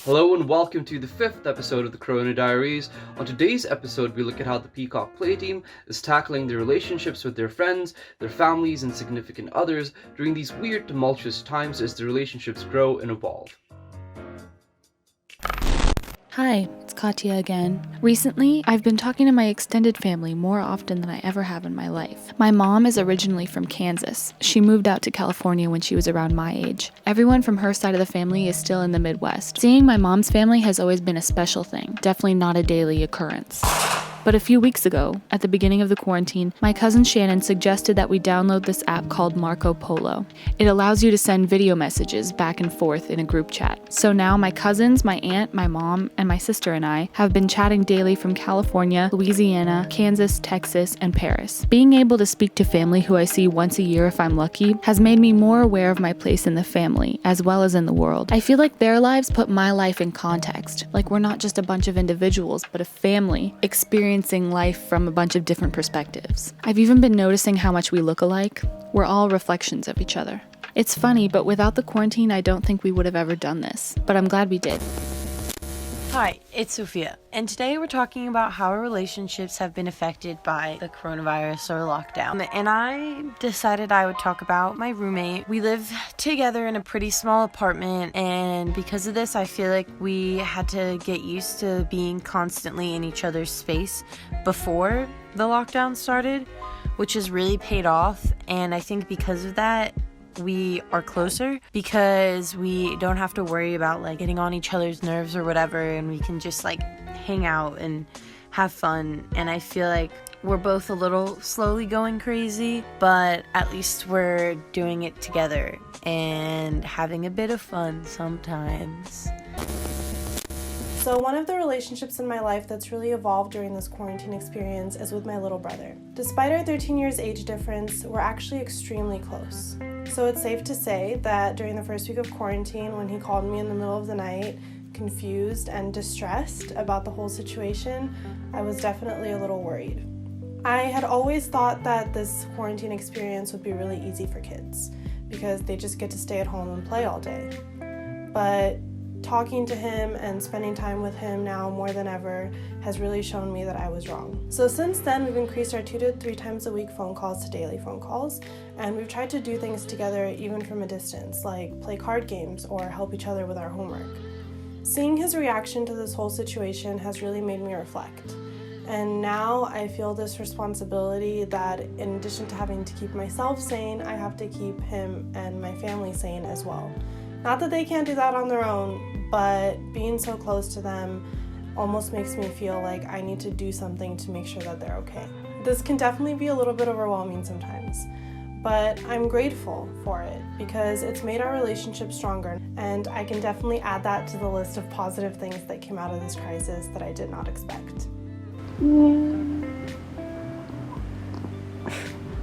Hello and welcome to the 5th episode of the Corona Diaries. On today's episode, we look at how the Peacock Play team is tackling their relationships with their friends, their families, and significant others during these weird, tumultuous times as the relationships grow and evolve. Hi, it's Katia again. Recently, I've been talking to my extended family more often than I ever have in my life. My mom is originally from Kansas. She moved out to California when she was around my age. Everyone from her side of the family is still in the Midwest. Seeing my mom's family has always been a special thing, definitely not a daily occurrence. But a few weeks ago, at the beginning of the quarantine, my cousin Shannon suggested that we download this app called Marco Polo. It allows you to send video messages back and forth in a group chat. So now my cousins, my aunt, my mom, and my sister and I have been chatting daily from California, Louisiana, Kansas, Texas, and Paris. Being able to speak to family who I see once a year if I'm lucky has made me more aware of my place in the family, as well as in the world. I feel like their lives put my life in context, like we're not just a bunch of individuals, but a family experiencing life from a bunch of different perspectives. I've even been noticing how much we look alike. We're all reflections of each other. It's funny, but without the quarantine, I don't think we would have ever done this, but I'm glad we did. Hi, it's Sofia, and today we're talking about how our relationships have been affected by the coronavirus or lockdown. And I decided I would talk about my roommate. We live together in a pretty small apartment, and because of this, I feel like we had to get used to being constantly in each other's space before the lockdown started, which has really paid off. And I think because of that, we are closer because we don't have to worry about getting on each other's nerves or whatever, and we can just hang out and have fun. And I feel like we're both a little slowly going crazy, but at least we're doing it together and having a bit of fun sometimes. So one of the relationships in my life that's really evolved during this quarantine experience is with my little brother. Despite our 13 years age difference, we're actually extremely close. So it's safe to say that during the first week of quarantine, when he called me in the middle of the night, confused and distressed about the whole situation, I was definitely a little worried. I had always thought that this quarantine experience would be really easy for kids because they just get to stay at home and play all day. But talking to him and spending time with him now more than ever has really shown me that I was wrong. So since then, we've increased our 2 to 3 times a week phone calls to daily phone calls, and we've tried to do things together even from a distance, like play card games or help each other with our homework. Seeing his reaction to this whole situation has really made me reflect. And now I feel this responsibility that in addition to having to keep myself sane, I have to keep him and my family sane as well. Not that they can't do that on their own, but being so close to them almost makes me feel like I need to do something to make sure that they're okay. This can definitely be a little bit overwhelming sometimes, but I'm grateful for it because it's made our relationship stronger, and I can definitely add that to the list of positive things that came out of this crisis that I did not expect.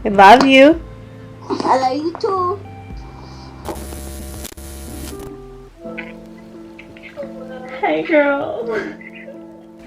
I love you. I love you too. Hey girl.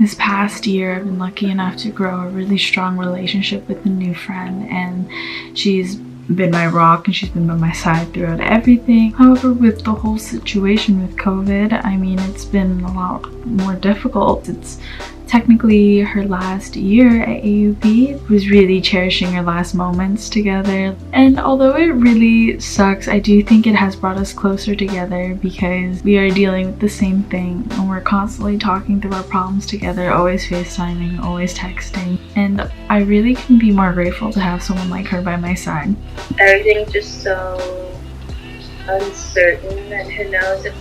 This past year I've been lucky enough to grow a really strong relationship with a new friend, and she's been my rock and she's been by my side throughout everything. However, with the whole situation with COVID, it's been a lot more difficult. It's technically her last year at AUP. Was really cherishing her last moments together, and although it really sucks, I do think it has brought us closer together because we are dealing with the same thing and we're constantly talking through our problems together, always FaceTiming, always texting, and I really couldn't be more grateful to have someone like her by my side. Everything's just so uncertain, and who knows if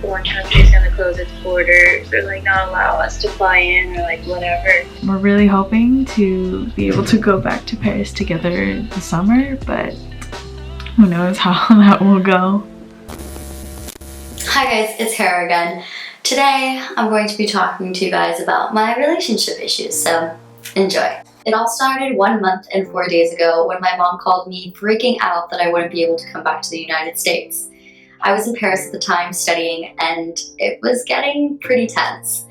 one country's gonna close its borders or not allow us to fly in or whatever. We're really hoping to be able to go back to Paris together this summer, but who knows how that will go. Hi guys, it's Hera again. Today I'm going to be talking to you guys about my relationship issues, so enjoy. It all started 1 month and 4 days ago when my mom called me freaking out that I wouldn't be able to come back to the United States. I was in Paris at the time studying, and it was getting pretty tense.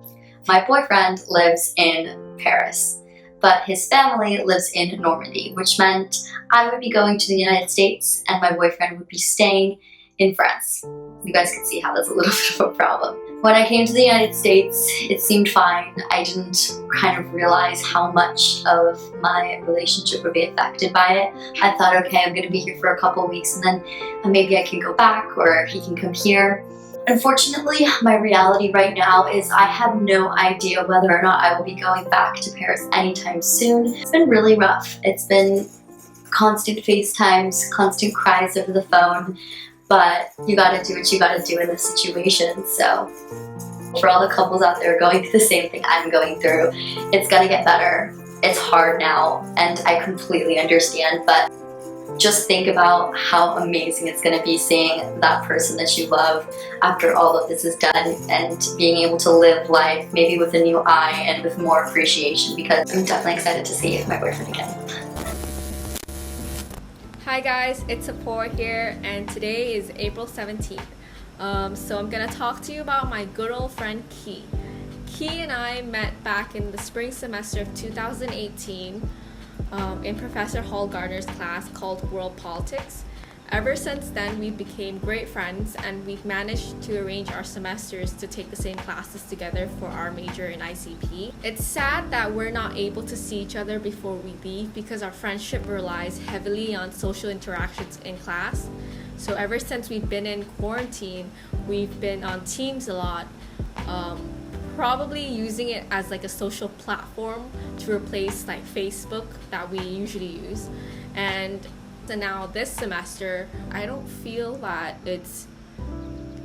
My boyfriend lives in Paris, but his family lives in Normandy, which meant I would be going to the United States and my boyfriend would be staying in France. You guys can see how that's a little bit of a problem. When I came to the United States, it seemed fine. I didn't kind of realize how much of my relationship would be affected by it. I thought, okay, I'm gonna be here for a couple weeks and then maybe I can go back or he can come here. Unfortunately, my reality right now is I have no idea whether or not I will be going back to Paris anytime soon. It's been really rough. It's been constant FaceTimes, constant cries over the phone, but you gotta do what you gotta do in this situation. So for all the couples out there going through the same thing I'm going through, it's gonna get better. It's hard now, and I completely understand, but just think about how amazing it's gonna be seeing that person that you love after all of this is done and being able to live life maybe with a new eye and with more appreciation, because I'm definitely excited to see my boyfriend again. Hi guys, it's Sopour here, and today is April 17th. So I'm gonna talk to you about my good old friend Key. Key and I met back in the spring semester of 2018 in Professor Hallgardner's class called World Politics. Ever since then, we became great friends, and we've managed to arrange our semesters to take the same classes together for our major in ICP. It's sad that we're not able to see each other before we leave because our friendship relies heavily on social interactions in class. So ever since we've been in quarantine, we've been on Teams a lot, probably using it as like a social platform to replace like Facebook that we usually use. And now this semester, I don't feel that it's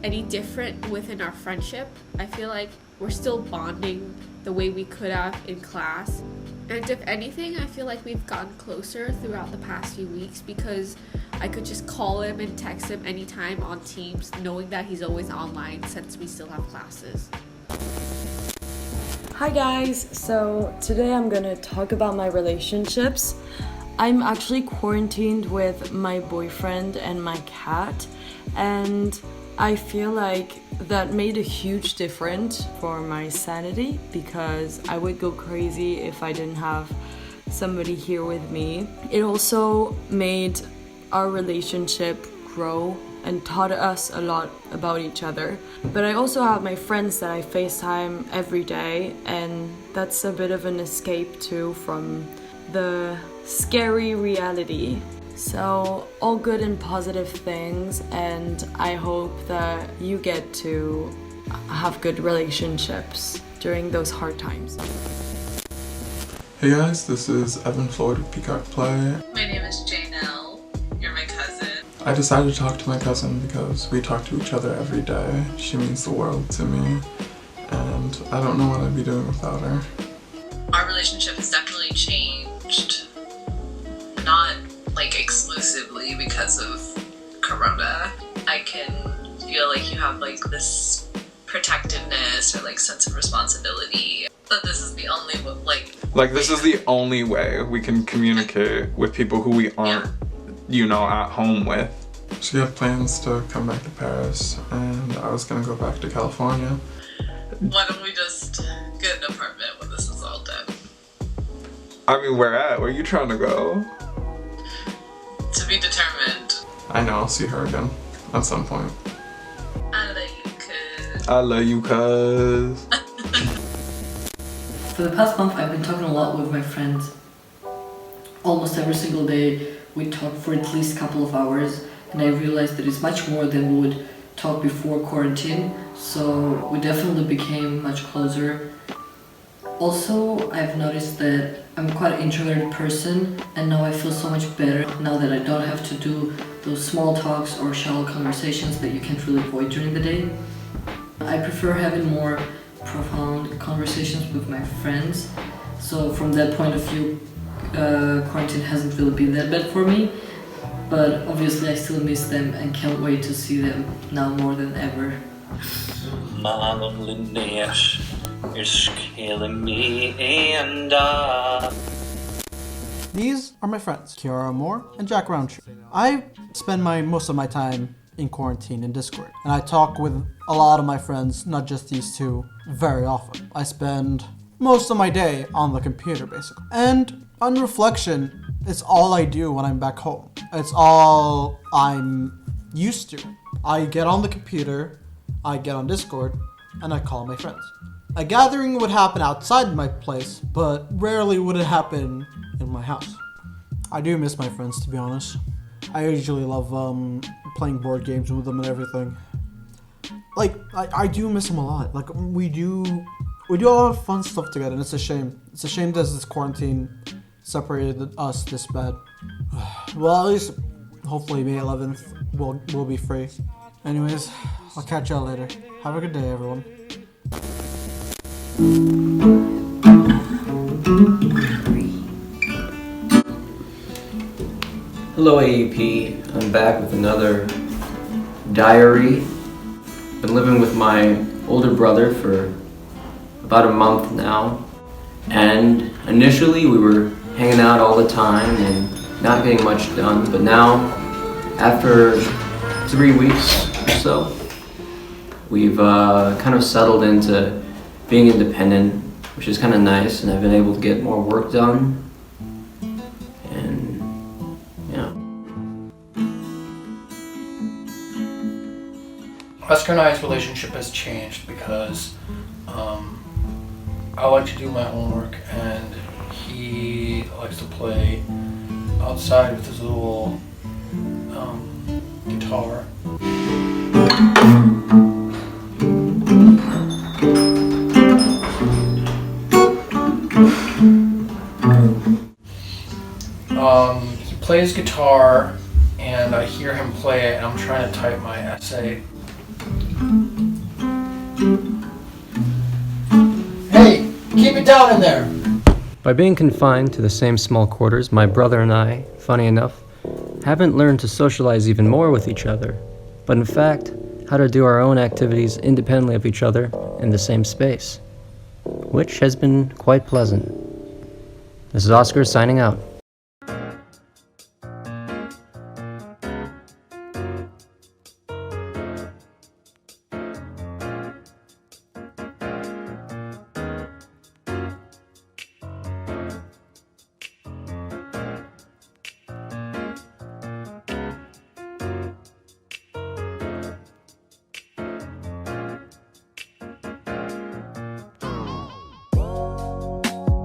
any different within our friendship. I feel like we're still bonding the way we could have in class. And if anything, I feel like we've gotten closer throughout the past few weeks because I could just call him and text him anytime on Teams, knowing that he's always online since we still have classes. Hi guys, so today I'm gonna talk about my relationships. I'm actually quarantined with my boyfriend and my cat, and I feel like that made a huge difference for my sanity because I would go crazy if I didn't have somebody here with me. It also made our relationship grow and taught us a lot about each other. But I also have my friends that I FaceTime every day, and that's a bit of an escape too from the scary reality. So all good and positive things, and I hope that you get to have good relationships during those hard times. Hey guys, this is Floyd with Peacock Play. My name is Janelle. You're my cousin. I decided to talk to my cousin because we talk to each other every day. She means the world to me, and I don't know what I'd be doing without her. Our relationship has definitely changed. Not like exclusively because of Corona. I can feel like you have like this protectiveness or like sense of responsibility. But this is the only like this is the only way we can communicate with people who we aren't, at home with. She had plans to come back to Paris, and I was gonna go back to California. Why don't we just get an apartment when this is all done? I mean, where at? Where are you trying to go? To be determined. I know, I'll see her again at some point. I love you, cuz. I love you, cuz. For the past month, I've been talking a lot with my friends. Almost every single day, we talk for at least a couple of hours, and I realized that it's much more than we would talk before quarantine, so we definitely became much closer. Also, I've noticed that I'm quite an introverted person, and now I feel so much better now that I don't have to do those small talks or shallow conversations that you can't really avoid during the day. I prefer having more profound conversations with my friends, so from that point of view, quarantine hasn't really been that bad for me, but obviously I still miss them and can't wait to see them now more than ever. My loneliness is killing me, and These are my friends, Kiara Moore and Jack Roundtree. I spend most of my time in quarantine in Discord, and I talk with a lot of my friends, not just these two, very often. I spend most of my day on the computer, basically. And on reflection, it's all I do when I'm back home. It's all I'm used to. I get on the computer, I get on Discord, and I call my friends. A gathering would happen outside my place, but rarely would it happen in my house. I do miss my friends, to be honest. I usually love playing board games with them and everything. Like, I do miss them a lot. Like, we do a lot of fun stuff together, and it's a shame. It's a shame that this quarantine separated us this bad. Well, at least, hopefully May 11th, we'll be free. Anyways, I'll catch y'all later. Have a good day, everyone. Hello AUP, I'm back with another diary. Been living with my older brother for about a month now, and initially we were hanging out all the time and not getting much done, but now after 3 weeks or so we've kind of settled into being independent, which is kind of nice, and I've been able to get more work done. Oscar and I's relationship has changed because I like to do my homework and he likes to play outside with his little guitar. He plays guitar and I hear him play it and I'm trying to type my essay. Hey, keep it down in there! By being confined to the same small quarters, my brother and I, funny enough, haven't learned to socialize even more with each other, but in fact, how to do our own activities independently of each other in the same space, which has been quite pleasant. This is Oscar signing out.